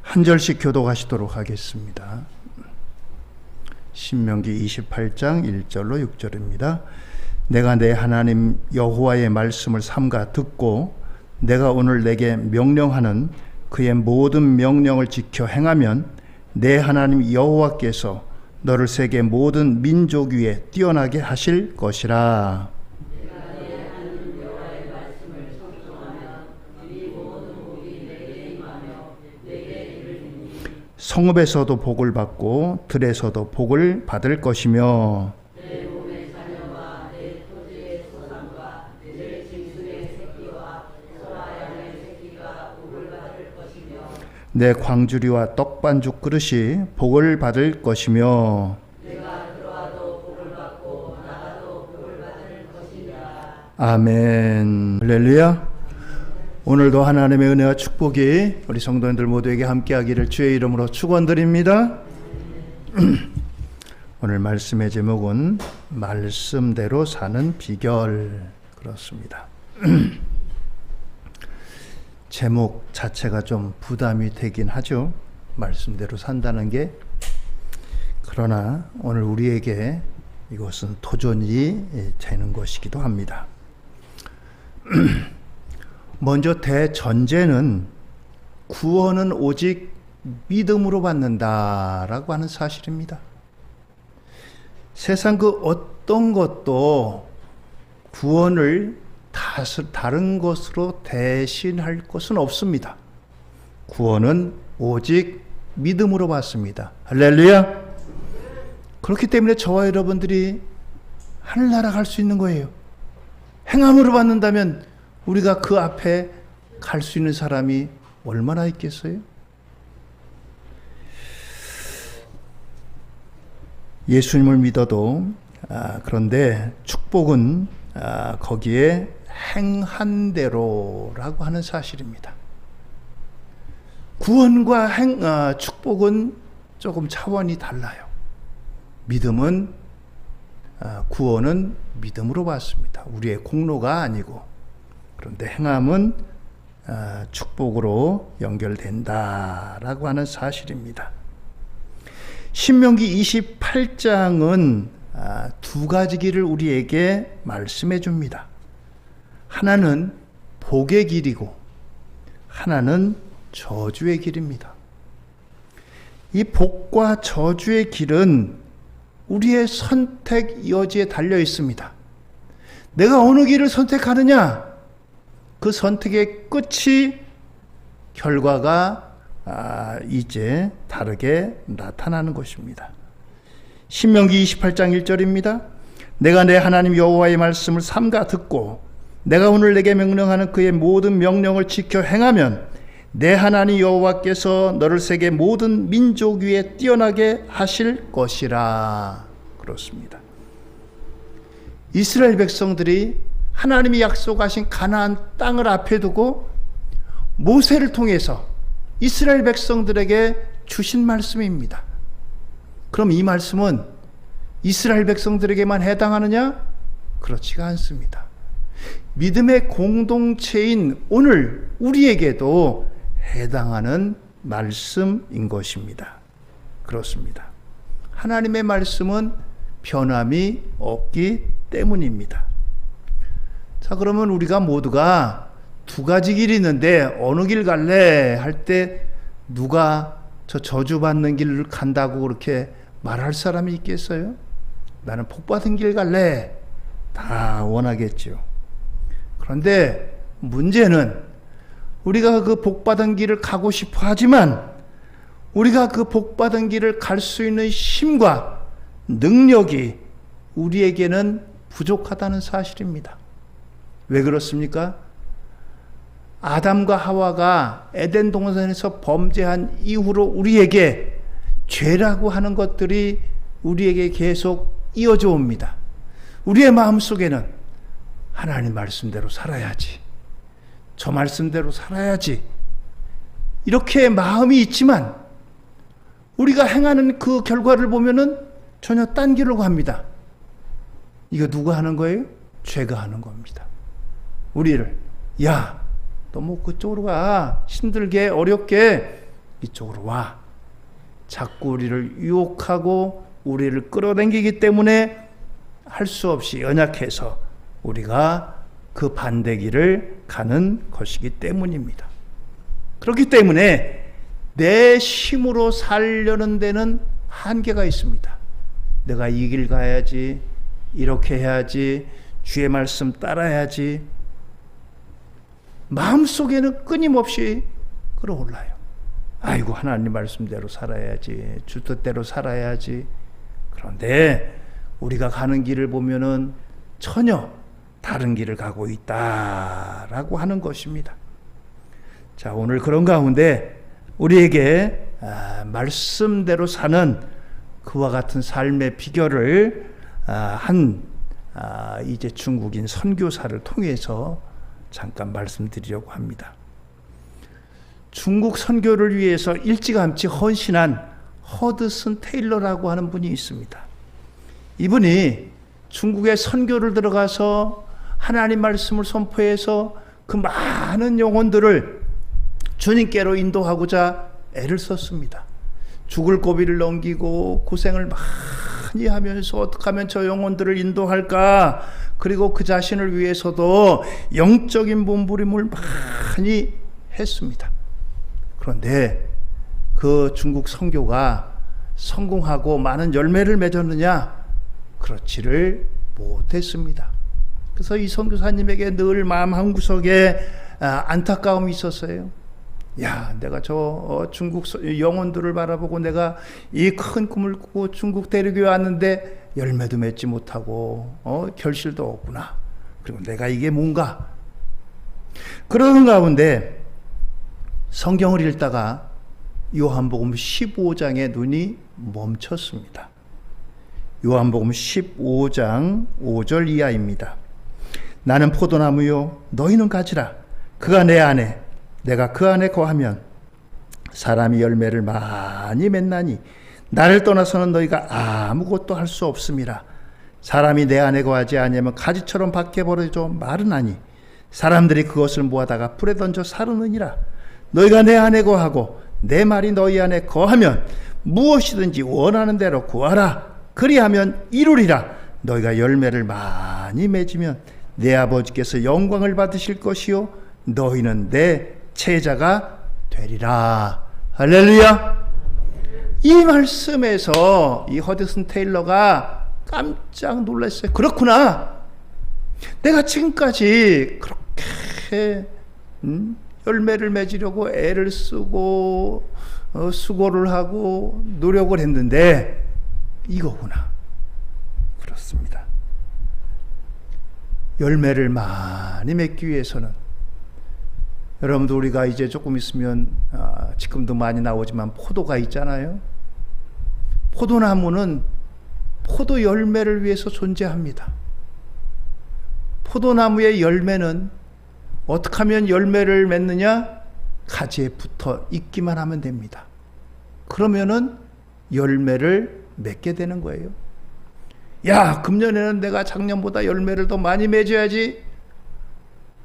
한 절씩 교독하시도록 하겠습니다. 신명기 28장 1절로 6절입니다. 내가 내 하나님 여호와의 말씀을 삼가 듣고 내가 오늘 내게 명령하는 그의 모든 명령을 지켜 행하면 내 하나님 여호와께서 너를 세계 모든 민족 위에 뛰어나게 하실 것이라. 성읍에서도 복을 받고 들에서도 복을 받을 것이며 내 몸의 자녀와 내 토지의 소산과 내 짐승의 새끼와 소라양의 새끼가 복을 받을 것이며 내 광주리와 떡반죽 그릇이 복을 받을 것이며 내가 들어와도 복을 받고 나가도 복을 받을 것이니라. 아멘. 할렐루야. 오늘도 하나님의 은혜와 축복이 우리 성도님들 모두에게 함께하기를 주의 이름으로 축원드립니다. 오늘 말씀의 제목은 말씀대로 사는 비결, 그렇습니다. 제목 자체가 좀 부담이 되긴 하죠. 말씀대로 산다는 게. 그러나 오늘 우리에게 이것은 도전이 되는 것이기도 합니다. 먼저 대전제는 구원은 오직 믿음으로 받는다라고 하는 사실입니다. 세상 그 어떤 것도 구원을 다른 것으로 대신할 것은 없습니다. 구원은 오직 믿음으로 받습니다. 할렐루야. 그렇기 때문에 저와 여러분들이 하늘나라 갈 수 있는 거예요. 행함으로 받는다면 우리가 그 앞에 갈 수 있는 사람이 얼마나 있겠어요? 예수님을 믿어도 그런데 축복은 거기에 행한 대로라고 하는 사실입니다. 구원과 축복은 조금 차원이 달라요. 믿음은 구원은 믿음으로 받습니다. 우리의 공로가 아니고. 그런데 행함은 축복으로 연결된다라고 하는 사실입니다. 신명기 28장은 두 가지 길을 우리에게 말씀해 줍니다. 하나는 복의 길이고 하나는 저주의 길입니다. 이 복과 저주의 길은 우리의 선택 여지에 달려 있습니다. 내가 어느 길을 선택하느냐? 그 선택의 끝이 결과가 이제 다르게 나타나는 것입니다. 신명기 28장 1절입니다. 내가 내 하나님 여호와의 말씀을 삼가 듣고 내가 오늘 내게 명령하는 그의 모든 명령을 지켜 행하면 내 하나님 여호와께서 너를 세계 모든 민족 위에 뛰어나게 하실 것이라. 그렇습니다. 이스라엘 백성들이 하나님이 약속하신 가나안 땅을 앞에 두고 모세를 통해서 이스라엘 백성들에게 주신 말씀입니다. 그럼 이 말씀은 이스라엘 백성들에게만 해당하느냐? 그렇지가 않습니다. 믿음의 공동체인 오늘 우리에게도 해당하는 말씀인 것입니다. 그렇습니다. 하나님의 말씀은 변함이 없기 때문입니다. 자, 그러면 우리가 모두가 두 가지 길이 있는데 어느 길 갈래? 할 때 누가 저 저주받는 길을 간다고 그렇게 말할 사람이 있겠어요? 나는 복받은 길 갈래. 다 원하겠죠. 그런데 문제는 우리가 그 복받은 길을 가고 싶어 하지만 우리가 그 복받은 길을 갈 수 있는 힘과 능력이 우리에게는 부족하다는 사실입니다. 왜 그렇습니까? 아담과 하와가 에덴 동산에서 범죄한 이후로 우리에게 죄라고 하는 것들이 우리에게 계속 이어져 옵니다. 우리의 마음속에는 하나님 말씀대로 살아야지, 저 말씀대로 살아야지, 이렇게 마음이 있지만 우리가 행하는 그 결과를 보면은 전혀 딴 길로 갑니다. 이거 누가 하는 거예요? 죄가 하는 겁니다. 우리를, 야, 너무 그쪽으로 가. 힘들게 어렵게 이쪽으로 와. 자꾸 우리를 유혹하고 우리를 끌어당기기 때문에 할 수 없이 연약해서 우리가 그 반대길을 가는 것이기 때문입니다. 그렇기 때문에 내 힘으로 살려는 데는 한계가 있습니다. 내가 이 길 가야지, 이렇게 해야지, 주의 말씀 따라야지. 마음속에는 끊임없이 끌어올라요. 아이고, 하나님 말씀대로 살아야지, 주 뜻대로 살아야지. 그런데 우리가 가는 길을 보면은 전혀 다른 길을 가고 있다라고 하는 것입니다. 자, 오늘 그런 가운데 우리에게 말씀대로 사는 그와 같은 삶의 비결을 이제 중국인 선교사를 통해서 잠깐 말씀드리려고 합니다. 중국 선교를 위해서 일찌감치 헌신한 허드슨 테일러라고 하는 분이 있습니다. 이분이 중국의 선교를 들어가서 하나님 말씀을 선포해서 그 많은 영혼들을 주님께로 인도하고자 애를 썼습니다. 죽을 고비를 넘기고 고생을 많이 하면서 어떻게 하면 저 영혼들을 인도할까, 그리고 그 자신을 위해서도 영적인 몸부림을 많이 했습니다. 그런데 그 중국 선교가 성공하고 많은 열매를 맺었느냐? 그렇지를 못했습니다. 그래서 이 선교사님에게 늘 마음 한구석에 안타까움이 있었어요. 야, 내가 저 중국 영혼들을 바라보고 내가 이 큰 꿈을 꾸고 중국 대륙에 왔는데 열매도 맺지 못하고 결실도 없구나. 그리고 내가 이게 뭔가? 그러는 가운데 성경을 읽다가 요한복음 15장에 눈이 멈췄습니다. 요한복음 15장 5절 이하입니다. 나는 포도나무요, 너희는 가지라. 그가 내 안에, 내가 그 안에 거하면 사람이 열매를 많이 맺나니 나를 떠나서는 너희가 아무것도 할 수 없음이라. 사람이 내 안에 거하지 아니하면 가지처럼 밖에 버려져 마르나니 사람들이 그것을 모아다가 불에 던져 사르느니라. 너희가 내 안에 거하고 내 말이 너희 안에 거하면 무엇이든지 원하는 대로 구하라. 그리하면 이루리라. 너희가 열매를 많이 맺으면 내 아버지께서 영광을 받으실 것이요 너희는 내 제자가 되리라. 할렐루야. 이 말씀에서 이 허드슨 테일러가 깜짝 놀랐어요. 그렇구나. 내가 지금까지 그렇게 열매를 맺으려고 애를 쓰고 수고를 하고 노력을 했는데 이거구나. 그렇습니다. 열매를 많이 맺기 위해서는, 여러분도 우리가 이제 조금 있으면 지금도 많이 나오지만 포도가 있잖아요. 포도나무는 포도 열매를 위해서 존재합니다. 포도나무의 열매는 어떻게 하면 열매를 맺느냐? 가지에 붙어 있기만 하면 됩니다. 그러면은 열매를 맺게 되는 거예요. 야, 금년에는 내가 작년보다 열매를 더 많이 맺어야지.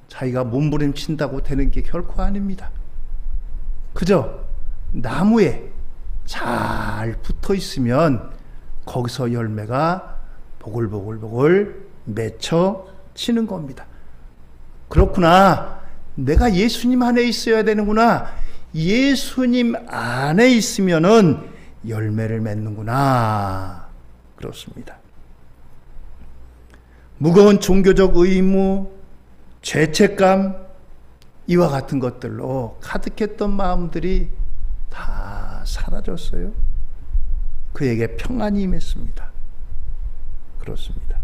자기가 몸부림친다고 되는 게 결코 아닙니다. 그저 나무에 잘 붙어 있으면 거기서 열매가 보글보글보글 맺혀지는 겁니다. 그렇구나. 내가 예수님 안에 있어야 되는구나. 예수님 안에 있으면은 열매를 맺는구나. 그렇습니다. 무거운 종교적 의무, 죄책감, 이와 같은 것들로 가득했던 마음들이 다 사라졌어요. 그에게 평안이 임했습니다. 그렇습니다.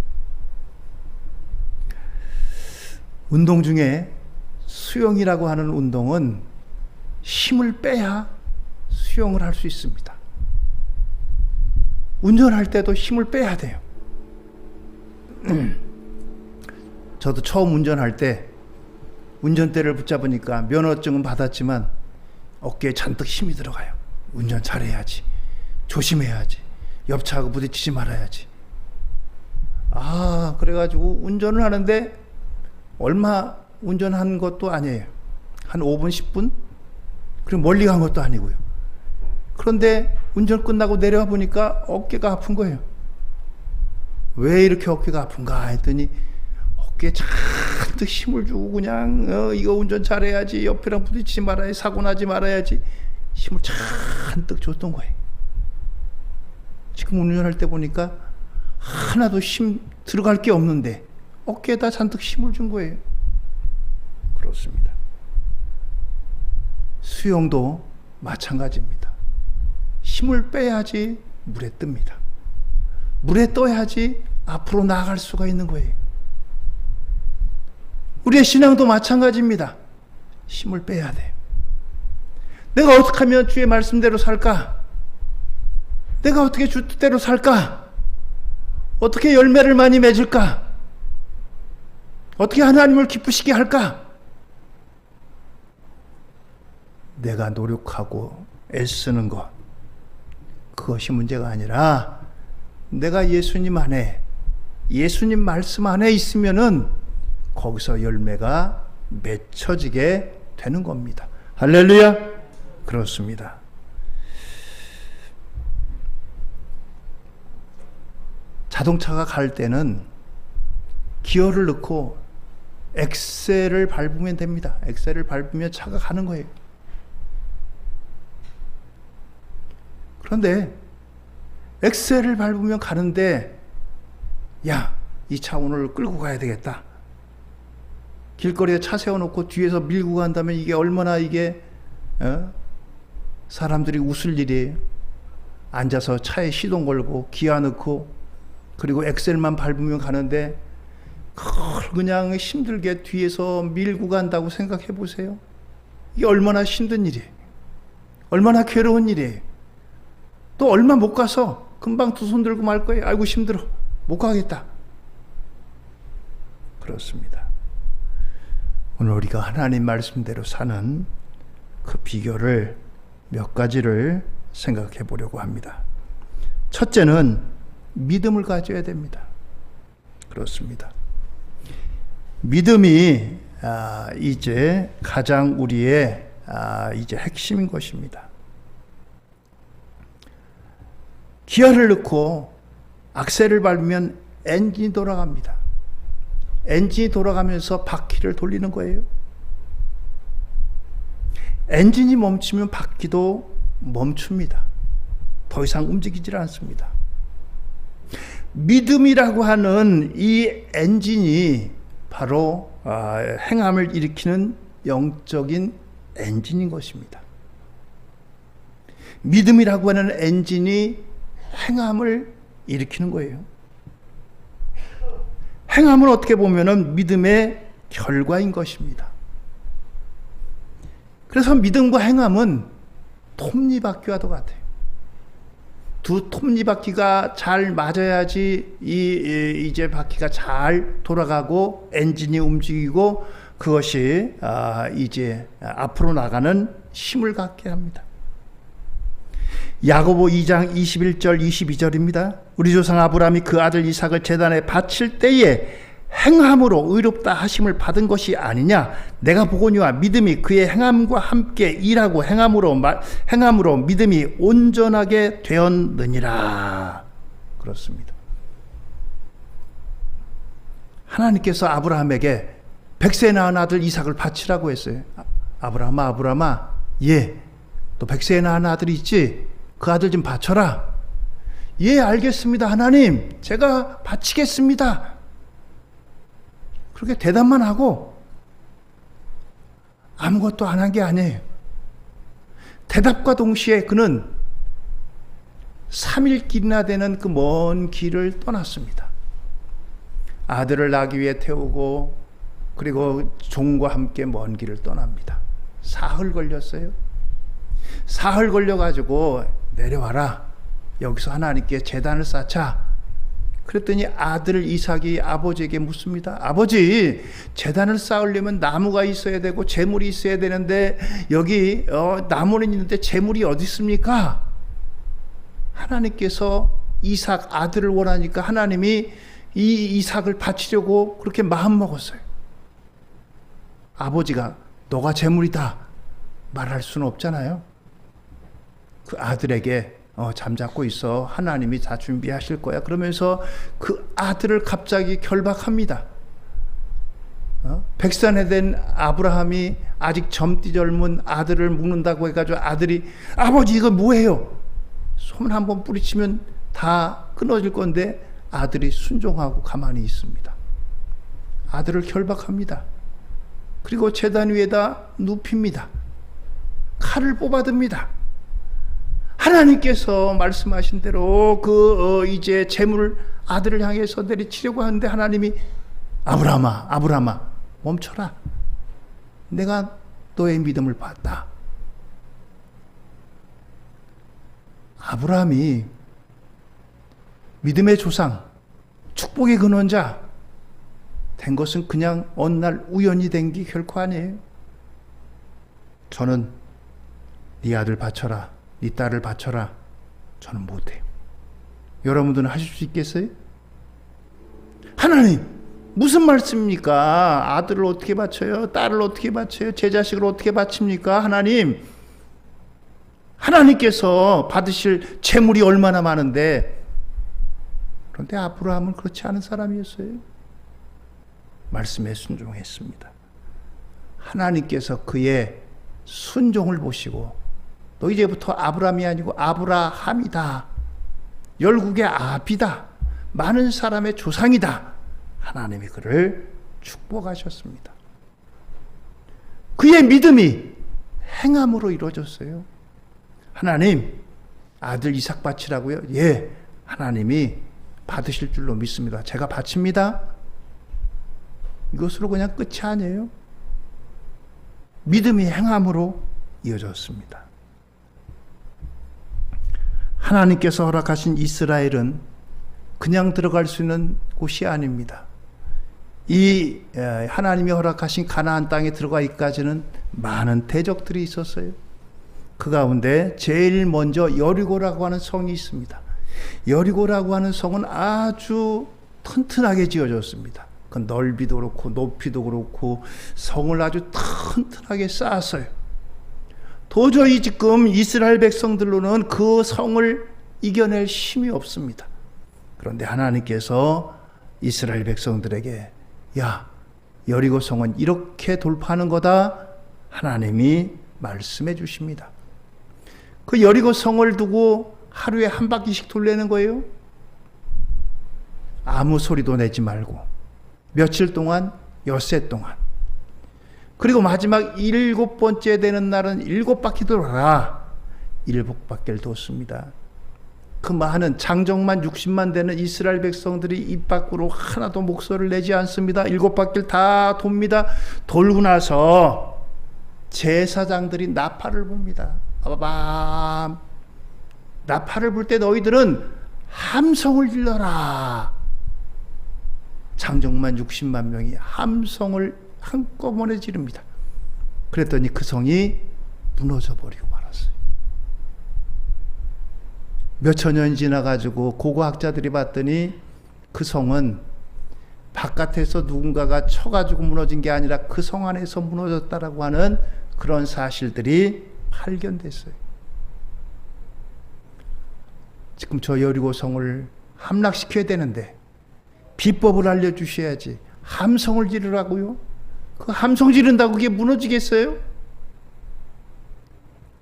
운동 중에 수영이라고 하는 운동은 힘을 빼야 수영을 할 수 있습니다. 운전할 때도 힘을 빼야 돼요. 저도 처음 운전할 때 운전대를 붙잡으니까 면허증은 받았지만 어깨에 잔뜩 힘이 들어가요. 운전 잘해야지, 조심해야지, 옆차하고 부딪히지 말아야지. 그래가지고 운전을 하는데 얼마 운전한 것도 아니에요. 한 5분, 10분? 그리고 멀리 간 것도 아니고요. 그런데 운전 끝나고 내려와 보니까 어깨가 아픈 거예요. 왜 이렇게 어깨가 아픈가 했더니 어깨에 잔뜩 힘을 주고 그냥 이거 운전 잘해야지, 옆이랑 부딪히지 말아야지, 사고 나지 말아야지 힘을 잔뜩 줬던 거예요. 지금 운전할 때 보니까 하나도 힘 들어갈 게 없는데 어깨에다 잔뜩 힘을 준 거예요. 그렇습니다. 수영도 마찬가지입니다. 힘을 빼야지 물에 뜹니다. 물에 떠야지 앞으로 나아갈 수가 있는 거예요. 우리의 신앙도 마찬가지입니다. 힘을 빼야 돼요. 내가 어떻게 하면 주의 말씀대로 살까? 내가 어떻게 주 뜻대로 살까? 어떻게 열매를 많이 맺을까? 어떻게 하나님을 기쁘시게 할까? 내가 노력하고 애쓰는 것, 그것이 문제가 아니라 내가 예수님 안에, 예수님 말씀 안에 있으면은 거기서 열매가 맺혀지게 되는 겁니다. 할렐루야! 그렇습니다. 자동차가 갈 때는 기어를 넣고 엑셀을 밟으면 됩니다. 엑셀을 밟으면 차가 가는 거예요. 그런데 엑셀을 밟으면 가는데, 야, 이 차 오늘 끌고 가야 되겠다. 길거리에 차 세워놓고 뒤에서 밀고 간다면 이게 얼마나 이게 사람들이 웃을 일이에요. 앉아서 차에 시동 걸고 기아 넣고 그리고 엑셀만 밟으면 가는데 그냥 힘들게 뒤에서 밀고 간다고 생각해 보세요. 이게 얼마나 힘든 일이에요. 얼마나 괴로운 일이에요. 또 얼마 못 가서 금방 두 손 들고 말 거예요. 아이고 힘들어, 못 가겠다. 그렇습니다. 오늘 우리가 하나님 말씀대로 사는 그 비결을 몇 가지를 생각해 보려고 합니다. 첫째는 믿음을 가져야 됩니다. 그렇습니다. 믿음이 이제 가장 우리의 이제 핵심인 것입니다. 기어를 넣고 악셀을 밟으면 엔진이 돌아갑니다. 엔진이 돌아가면서 바퀴를 돌리는 거예요. 엔진이 멈추면 바퀴도 멈춥니다. 더 이상 움직이질 않습니다. 믿음이라고 하는 이 엔진이 바로 행함을 일으키는 영적인 엔진인 것입니다. 믿음이라고 하는 엔진이 행함을 일으키는 거예요. 행함은 어떻게 보면은 믿음의 결과인 것입니다. 그래서 믿음과 행함은 톱니바퀴와 똑같아요. 두 톱니바퀴가 잘 맞아야지 이제 바퀴가 잘 돌아가고 엔진이 움직이고 그것이 이제 앞으로 나가는 힘을 갖게 합니다. 야고보 2장 21절 22절입니다. 우리 조상 아브라함이 그 아들 이삭을 제단에 바칠 때에 행함으로 의롭다 하심을 받은 것이 아니냐. 내가 보거니와 믿음이 그의 행함과 함께 일하고 행함으로 믿음이 온전하게 되었느니라. 그렇습니다. 하나님께서 아브라함에게 100세 낳은 아들 이삭을 바치라고 했어요. 아브라함아, 예, 또 100세 낳은 아들이 있지? 그 아들 좀 바쳐라. 예, 알겠습니다, 하나님. 제가 바치겠습니다. 그렇게 대답만 하고 아무것도 안 한 게 아니에요. 대답과 동시에 그는 3일 길이나 되는 그 먼 길을 떠났습니다. 아들을 낳기 위해 태우고 그리고 종과 함께 먼 길을 떠납니다. 사흘 걸렸어요. 사흘 걸려가지고 내려와라. 여기서 하나님께 제단을 쌓자. 그랬더니 아들 이삭이 아버지에게 묻습니다. 아버지, 제단을 쌓으려면 나무가 있어야 되고 재물이 있어야 되는데 여기 나무는 있는데 재물이 어디 있습니까? 하나님께서 이삭 아들을 원하니까 하나님이 이 이삭을 바치려고 그렇게 마음 먹었어요. 아버지가 너가 재물이다 말할 수는 없잖아요. 그 아들에게 잠자고 있어. 하나님이 다 준비하실 거야. 그러면서 그 아들을 갑자기 결박합니다. 백산에 된 아브라함이 아직 젊디 젊은 아들을 묵는다고 해가지고 아들이 아버지 이거 뭐예요? 소문 한번 뿌리치면 다 끊어질 건데 아들이 순종하고 가만히 있습니다. 아들을 결박합니다. 그리고 제단 위에다 눕힙니다. 칼을 뽑아듭니다. 하나님께서 말씀하신 대로 이제 재물을 아들을 향해서 내리치려고 하는데 하나님이 아브라함아 멈춰라. 내가 너의 믿음을 봤다. 아브라함이 믿음의 조상, 축복의 근원자 된 것은 그냥 어느 날 우연히 된 게 결코 아니에요. 저는 네 아들 바쳐라, 네 딸을 바쳐라. 저는 못해요. 여러분들은 하실 수 있겠어요? 하나님 무슨 말씀입니까? 아들을 어떻게 바쳐요? 딸을 어떻게 바쳐요? 제 자식을 어떻게 바칩니까? 하나님께서 받으실 재물이 얼마나 많은데. 그런데 아브라함은 그렇지 않은 사람이었어요. 말씀에 순종했습니다. 하나님께서 그의 순종을 보시고 너 이제부터 아브라함이 아니고 아브라함이다. 열국의 아비다. 많은 사람의 조상이다. 하나님이 그를 축복하셨습니다. 그의 믿음이 행함으로 이루어졌어요. 하나님 아들 이삭 바치라고요? 예, 하나님이 받으실 줄로 믿습니다. 제가 바칩니다. 이것으로 그냥 끝이 아니에요. 믿음이 행함으로 이어졌습니다. 하나님께서 허락하신 이스라엘은 그냥 들어갈 수 있는 곳이 아닙니다. 이 하나님이 허락하신 가나안 땅에 들어가기까지는 많은 대적들이 있었어요. 그 가운데 제일 먼저 여리고라고 하는 성이 있습니다. 여리고라고 하는 성은 아주 튼튼하게 지어졌습니다. 그 넓이도 그렇고 높이도 그렇고 성을 아주 튼튼하게 쌓았어요. 도저히 지금 이스라엘 백성들로는 그 성을 이겨낼 힘이 없습니다. 그런데 하나님께서 이스라엘 백성들에게 야, 여리고 성은 이렇게 돌파하는 거다. 하나님이 말씀해 주십니다. 그 여리고 성을 두고 하루에 한 바퀴씩 돌리는 거예요. 아무 소리도 내지 말고 며칠 동안, 엿새 동안. 그리고 마지막 7번째 되는 날은 7바퀴 돌아라. 7바퀴를 돕습니다. 그 많은 장정만 60만 되는 이스라엘 백성들이 입 밖으로 하나도 목소리를 내지 않습니다. 7바퀴를 다 돕니다. 돌고 나서 제사장들이 나팔을 붑니다. 빠바밤. 나팔을 불 때 너희들은 함성을 질러라. 장정만 60만 명이 함성을 한꺼번에 지릅니다. 그랬더니 그 성이 무너져 버리고 말았어요. 몇천 년이 지나가지고 고고학자들이 봤더니 그 성은 바깥에서 누군가가 쳐가지고 무너진 게 아니라 그 성 안에서 무너졌다라고 하는 그런 사실들이 발견됐어요. 지금 저 여리고 성을 함락시켜야 되는데 비법을 알려주셔야지. 함성을 지르라고요? 그 함성 지른다고 그게 무너지겠어요?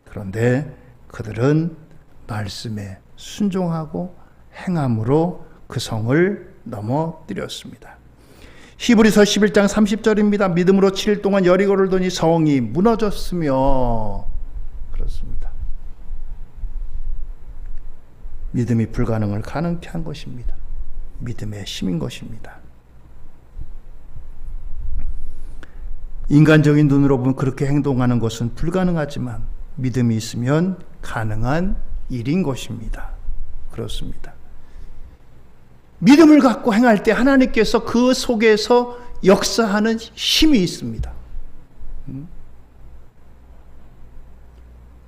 그런데 그들은 말씀에 순종하고 행함으로 그 성을 넘어뜨렸습니다. 히브리서 11장 30절입니다. 믿음으로 7일 동안 여리고를 도니 성이 무너졌으며. 그렇습니다. 믿음이 불가능을 가능케 한 것입니다. 믿음의 힘인 것입니다. 인간적인 눈으로 보면 그렇게 행동하는 것은 불가능하지만 믿음이 있으면 가능한 일인 것입니다. 그렇습니다. 믿음을 갖고 행할 때 하나님께서 그 속에서 역사하는 힘이 있습니다.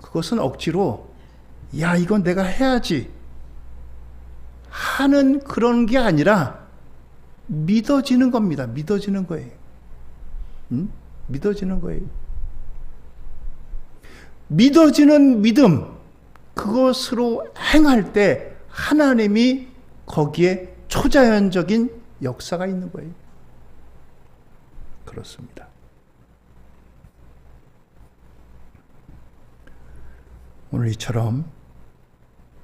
그것은 억지로 야 이건 내가 해야지 하는 그런 게 아니라 믿어지는 겁니다. 믿어지는 거예요. 믿어지는 거예요. 믿어지는 믿음, 그것으로 행할 때 하나님이 거기에 초자연적인 역사가 있는 거예요. 그렇습니다. 오늘 이처럼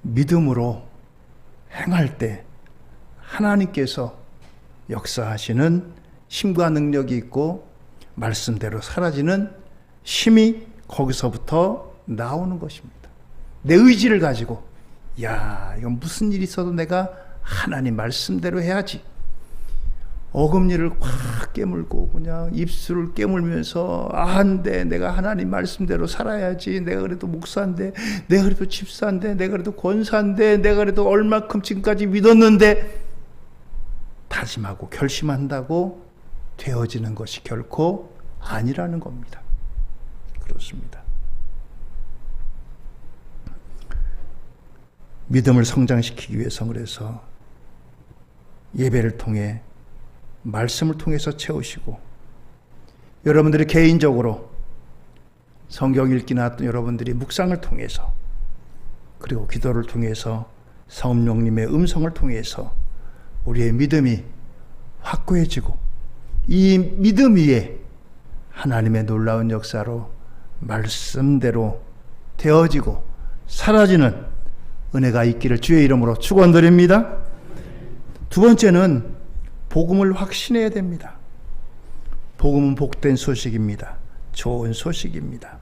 믿음으로 행할 때 하나님께서 역사하시는 힘과 능력이 있고 말씀대로 사라지는 힘이 거기서부터 나오는 것입니다. 내 의지를 가지고 이건 무슨 일이 있어도 내가 하나님 말씀대로 해야지. 어금니를 꽉 깨물고 그냥 입술을 깨물면서 안 돼, 내가 하나님 말씀대로 살아야지. 내가 그래도 목사인데, 내가 그래도 집사인데, 내가 그래도 권사인데, 내가 그래도 얼마큼 지금까지 믿었는데, 다짐하고 결심한다고 되어지는 것이 결코 아니라는 겁니다. 그렇습니다. 믿음을 성장시키기 위해서 그래서 예배를 통해 말씀을 통해서 채우시고, 여러분들이 개인적으로 성경 읽기나 여러분들이 묵상을 통해서, 그리고 기도를 통해서 성령님의 음성을 통해서 우리의 믿음이 확고해지고, 이 믿음 위에 하나님의 놀라운 역사로 말씀대로 되어지고 사라지는 은혜가 있기를 주의 이름으로 축원드립니다. 두 번째는 복음을 확신해야 됩니다. 복음은 복된 소식입니다. 좋은 소식입니다.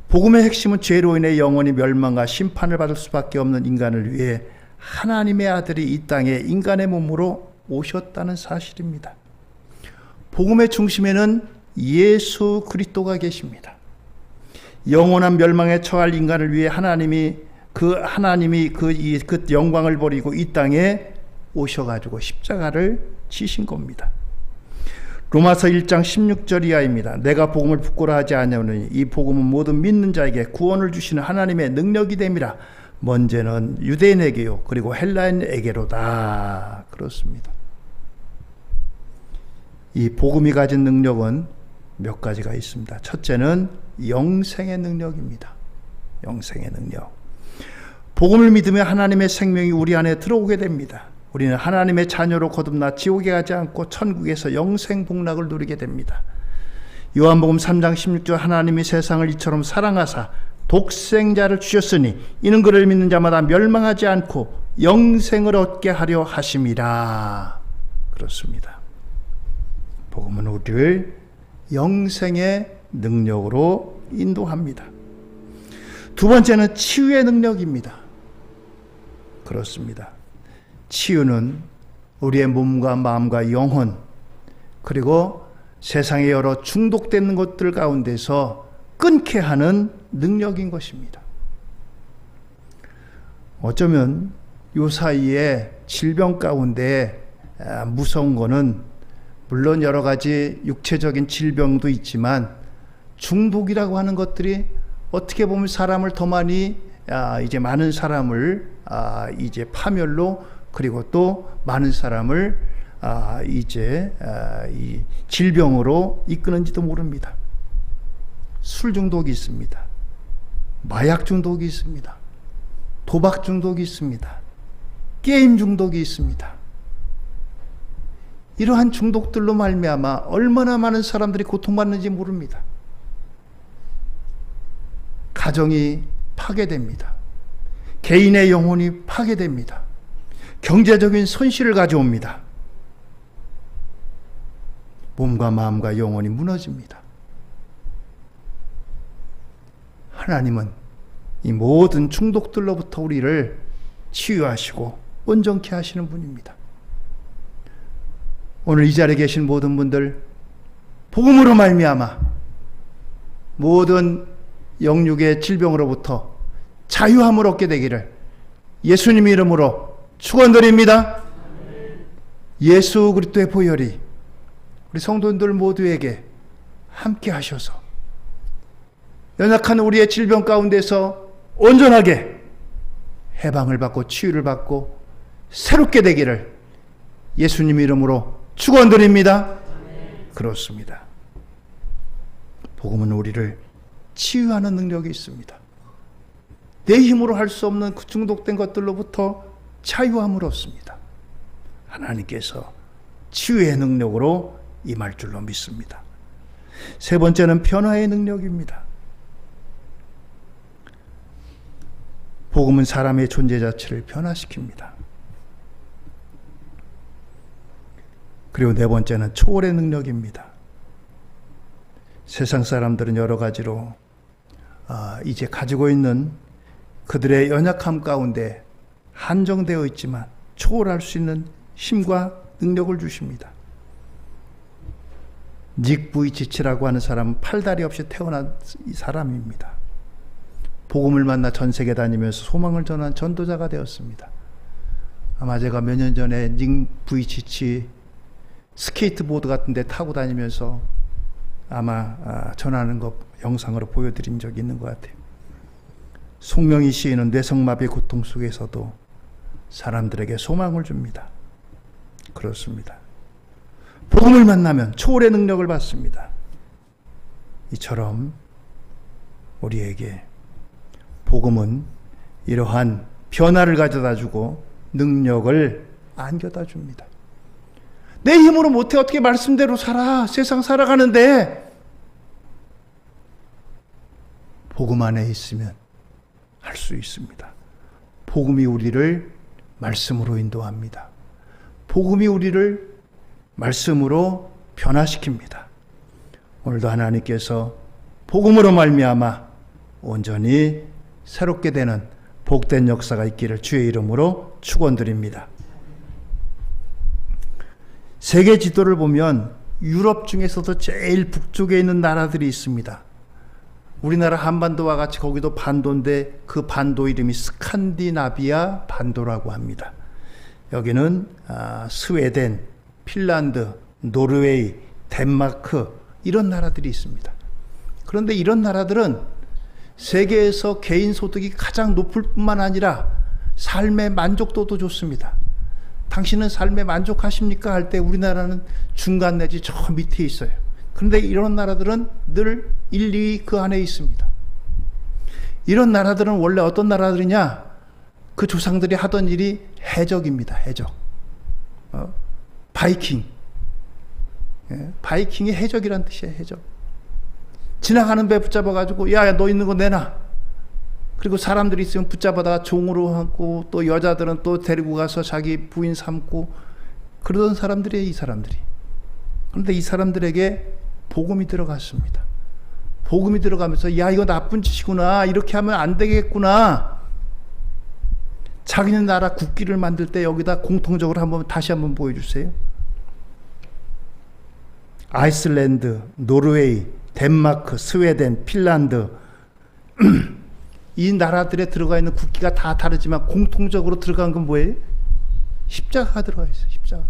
복음의 핵심은 죄로 인해 영원히 멸망과 심판을 받을 수밖에 없는 인간을 위해 하나님의 아들이 이 땅에 인간의 몸으로 오셨다는 사실입니다. 복음의 중심에는 예수 그리스도가 계십니다. 영원한 멸망에 처할 인간을 위해 하나님이 그 영광을 버리고 이 땅에 오셔가지고 십자가를 지신 겁니다. 로마서 1장 16절 이하입니다. 내가 복음을 부끄러워하지 아니하노니 이 복음은 모든 믿는 자에게 구원을 주시는 하나님의 능력이 됨이라. 먼저는 유대인에게요, 그리고 헬라인에게로다. 그렇습니다. 이 복음이 가진 능력은 몇 가지가 있습니다. 첫째는 영생의 능력입니다. 영생의 능력. 복음을 믿으며 하나님의 생명이 우리 안에 들어오게 됩니다. 우리는 하나님의 자녀로 거듭나 지옥에 가지 않고 천국에서 영생 복락을 누리게 됩니다. 요한복음 3장 16절 하나님이 세상을 이처럼 사랑하사 독생자를 주셨으니 이는 그를 믿는 자마다 멸망하지 않고 영생을 얻게 하려 하심이라. 그렇습니다. 복음은 우리를 영생의 능력으로 인도합니다. 두 번째는 치유의 능력입니다. 그렇습니다. 치유는 우리의 몸과 마음과 영혼, 그리고 세상의 여러 중독되는 것들 가운데서 끊게 하는 능력인 것입니다. 어쩌면 요 사이에 질병 가운데 무서운 거는 물론 여러 가지 육체적인 질병도 있지만 중독이라고 하는 것들이 어떻게 보면 사람을 더 많이 이제 많은 사람을 이제 파멸로, 그리고 또 많은 사람을 이제 이 질병으로 이끄는지도 모릅니다. 술 중독이 있습니다. 마약 중독이 있습니다. 도박 중독이 있습니다. 게임 중독이 있습니다. 이러한 중독들로 말미암아 얼마나 많은 사람들이 고통받는지 모릅니다. 가정이 파괴됩니다. 개인의 영혼이 파괴됩니다. 경제적인 손실을 가져옵니다. 몸과 마음과 영혼이 무너집니다. 하나님은 이 모든 중독들로부터 우리를 치유하시고 온전케 하시는 분입니다. 오늘 이 자리에 계신 모든 분들, 복음으로 말미암아 모든 영육의 질병으로부터 자유함을 얻게 되기를 예수님 이름으로 축원드립니다. 예수 그리스도의 보혈이 우리 성도들 모두에게 함께 하셔서 연약한 우리의 질병 가운데서 온전하게 해방을 받고 치유를 받고 새롭게 되기를 예수님 이름으로 축원드립니다. 그렇습니다. 복음은 우리를 치유하는 능력이 있습니다. 내 힘으로 할 수 없는 그 중독된 것들로부터 자유함을 얻습니다. 하나님께서 치유의 능력으로 임할 줄로 믿습니다. 세 번째는 변화의 능력입니다. 복음은 사람의 존재 자체를 변화시킵니다. 그리고 네 번째는 초월의 능력입니다. 세상 사람들은 여러 가지로 이제 가지고 있는 그들의 연약함 가운데 한정되어 있지만 초월할 수 있는 힘과 능력을 주십니다. 닉 부이치치라고 하는 사람은 팔다리 없이 태어난 이 사람입니다. 복음을 만나 전 세계 다니면서 소망을 전한 전도자가 되었습니다. 아마 제가 몇 년 전에 닉 부이치치 스케이트보드 같은 데 타고 다니면서 아마 전하는 것 영상으로 보여드린 적이 있는 것 같아요. 송명희 시인은 뇌성마비 고통 속에서도 사람들에게 소망을 줍니다. 그렇습니다. 복음을 만나면 초월의 능력을 받습니다. 이처럼 우리에게 복음은 이러한 변화를 가져다 주고 능력을 안겨다 줍니다. 내 힘으로 못해 어떻게 말씀대로 살아 세상 살아가는데 복음 안에 있으면 할 수 있습니다. 복음이 우리를 말씀으로 인도합니다. 복음이 우리를 말씀으로 변화시킵니다. 오늘도 하나님께서 복음으로 말미암아 온전히 새롭게 되는 복된 역사가 있기를 주의 이름으로 축원드립니다. 세계 지도를 보면 유럽 중에서도 제일 북쪽에 있는 나라들이 있습니다. 우리나라 한반도와 같이 거기도 반도인데 그 반도 이름이 스칸디나비아 반도라고 합니다. 여기는 스웨덴, 핀란드, 노르웨이, 덴마크 이런 나라들이 있습니다. 그런데 이런 나라들은 세계에서 개인 소득이 가장 높을 뿐만 아니라 삶의 만족도도 좋습니다. 당신은 삶에 만족하십니까? 할 때 우리나라는 중간 내지 저 밑에 있어요. 그런데 이런 나라들은 늘 1, 2위 그 안에 있습니다. 이런 나라들은 원래 어떤 나라들이냐? 그 조상들이 하던 일이 해적입니다. 해적. 바이킹. 바이킹이 해적이란 뜻이에요. 해적. 지나가는 배 붙잡아가지고 야, 너 있는 거 내놔. 그리고 사람들이 있으면 붙잡아다가 종으로 하고 또 여자들은 또 데리고 가서 자기 부인 삼고 그러던 사람들이에요. 이 사람들이. 그런데 이 사람들에게 복음이 들어갔습니다. 복음이 들어가면서 야, 이거 나쁜 짓이구나. 이렇게 하면 안 되겠구나. 자기네 나라 국기를 만들 때 여기다 공통적으로 다시 한번 보여주세요. 아이슬란드, 노르웨이, 덴마크, 스웨덴, 핀란드 이 나라들에 들어가 있는 국기가 다 다르지만 공통적으로 들어간 건 뭐예요? 십자가가 들어가 있어요. 십자가.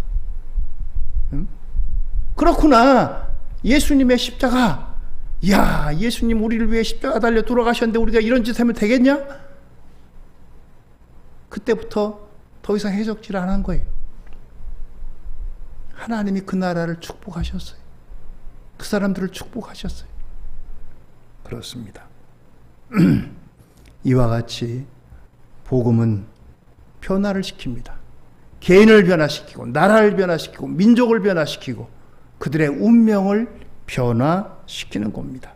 그렇구나. 예수님의 십자가. 야, 예수님 우리를 위해 십자가 달려 돌아가셨는데 우리가 이런 짓 하면 되겠냐? 그때부터 더 이상 해적질 안 한 거예요. 하나님이 그 나라를 축복하셨어요. 그 사람들을 축복하셨어요. 그렇습니다. 이와 같이 복음은 변화를 시킵니다. 개인을 변화시키고 나라를 변화시키고 민족을 변화시키고 그들의 운명을 변화시키는 겁니다.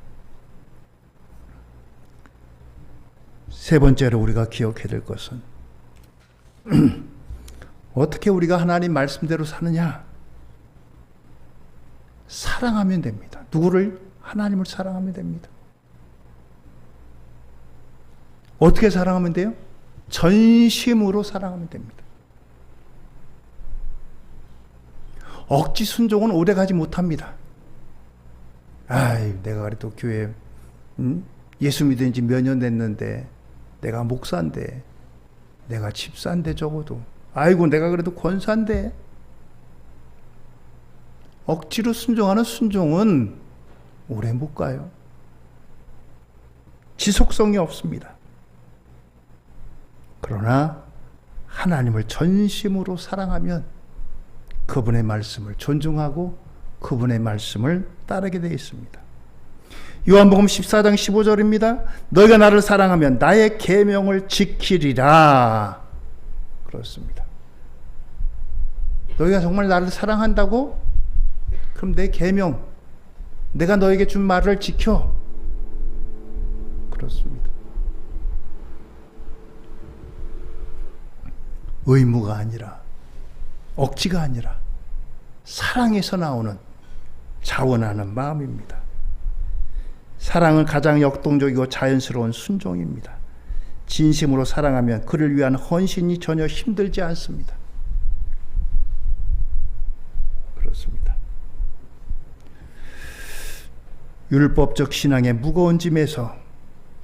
세 번째로 우리가 기억해야 될 것은 어떻게 우리가 하나님 말씀대로 사느냐? 사랑하면 됩니다. 누구를? 하나님을 사랑하면 됩니다. 어떻게 사랑하면 돼요? 전심으로 사랑하면 됩니다. 억지 순종은 오래가지 못합니다. 내가 그래도 교회 예수 믿은 지 몇 년 됐는데 내가 목사인데 내가 집사인데 적어도 아이고 내가 그래도 권사인데 억지로 순종하는 순종은 오래 못 가요. 지속성이 없습니다. 그러나 하나님을 전심으로 사랑하면 그분의 말씀을 존중하고 그분의 말씀을 따르게 되어 있습니다. 요한복음 14장 15절입니다. 너희가 나를 사랑하면 나의 계명을 지키리라. 그렇습니다. 너희가 정말 나를 사랑한다고? 그럼 내 계명, 내가 너에게 준 말을 지켜. 그렇습니다. 의무가 아니라, 억지가 아니라 사랑에서 나오는 자원하는 마음입니다. 사랑은 가장 역동적이고 자연스러운 순종입니다. 진심으로 사랑하면 그를 위한 헌신이 전혀 힘들지 않습니다. 그렇습니다. 율법적 신앙의 무거운 짐에서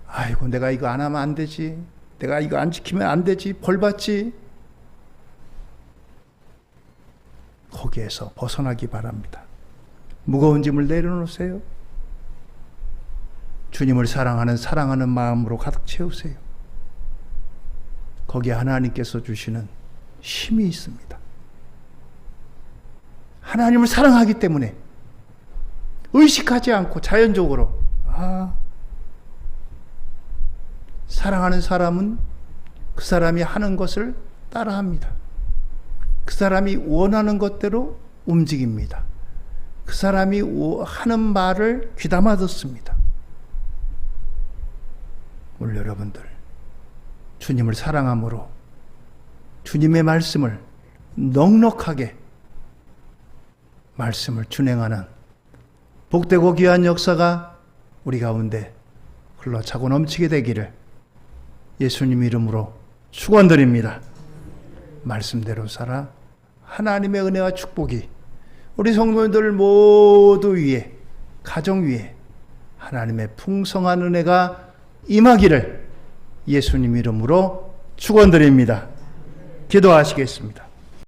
아이고 내가 이거 안 하면 안 되지, 내가 이거 안 지키면 안 되지, 벌 받지, 거기에서 벗어나기 바랍니다. 무거운 짐을 내려놓으세요. 주님을 사랑하는 마음으로 가득 채우세요. 거기에 하나님께서 주시는 힘이 있습니다. 하나님을 사랑하기 때문에 의식하지 않고 자연적으로 사랑하는 사람은 그 사람이 하는 것을 따라합니다. 그 사람이 원하는 것대로 움직입니다. 그 사람이 하는 말을 귀담아 듣습니다. 오늘 여러분들 주님을 사랑함으로 주님의 말씀을 넉넉하게 말씀을 준행하는 복되고 귀한 역사가 우리 가운데 흘러차고 넘치게 되기를 예수님 이름으로 축원드립니다. 말씀대로 살아 하나님의 은혜와 축복이 우리 성도들 모두 위에, 가정 위에 하나님의 풍성한 은혜가 임하기를 예수님 이름으로 축원드립니다. 기도하시겠습니다.